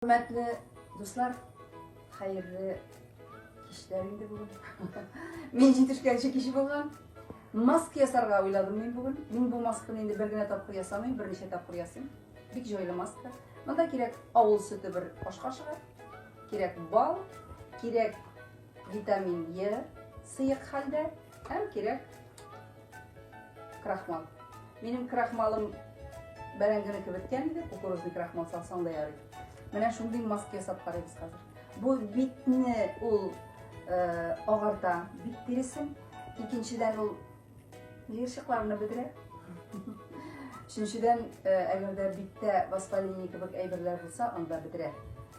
Hürmetli dostlar, hayırlı kişilerimdi bugün. Men жетишкенче kişi bo'lgan. Maska yasarga o'yladim men bugün. Men bu maskani endi birgina topqir yasamay, bir necha topqir yasayım. Bir joyli maska. Bunda kerak ovul sütü bir osh qoshiqi, kerak bal, kerak vitamin E, sıyık halda, hem kerak kraxmal. Benim kraxmalım bərəngini bitken edi, kukuruzlu kraxmal salsam da yaraydı. Mana shunday maska yasab qaraymiz hozir. Bu bitni ul og'arta, bit terisin. Ikkinchidan ul yirchiqlarni bidiradi. Uchinchidan agarda bitda vosfoliniy kabi ayberlar bo'lsa, unda bidiradi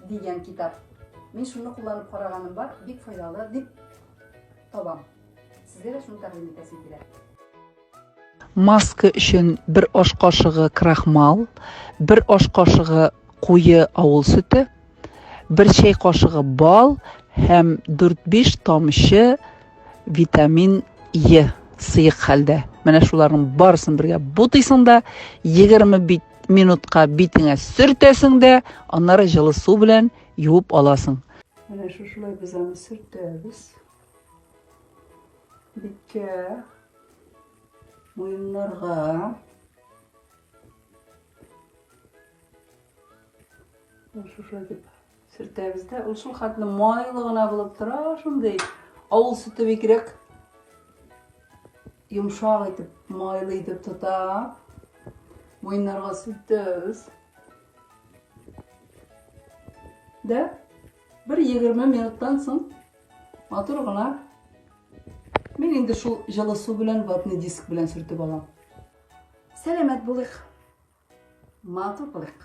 degan kitap. Men shuni qo'llanib qaraganim bor, bek foydali deb topam. Sizga da shuni taqdim etasiz deylar. Maska üçün bir osh qoshiqi kraxmal, bir osh qoshiqi quyi ovul sütü, bir çay qoshiqi bal, hem 4-5 tomchi vitamin E sıyık halda. Mana shularning barisini birga butiysingda 20 minutga bitingga surtasingda, onları жылы suv bilan yuvib olasing. Mana shulay biz ham surtamiz. Bitga, mo'yinlarga, shulay deb surtamizda, u shu xatni moylig'ini bilib turar, shunday ovul suti kerak. Yumshoq etib, moyli etib tutab, mo'yinlarga surtamiz. Da bir 20 minutdan so'ng motorgina men endi shu жылы suv bilan vatni disk bilan surtib olaman. Salomat bo'ling. Motor bo'ling.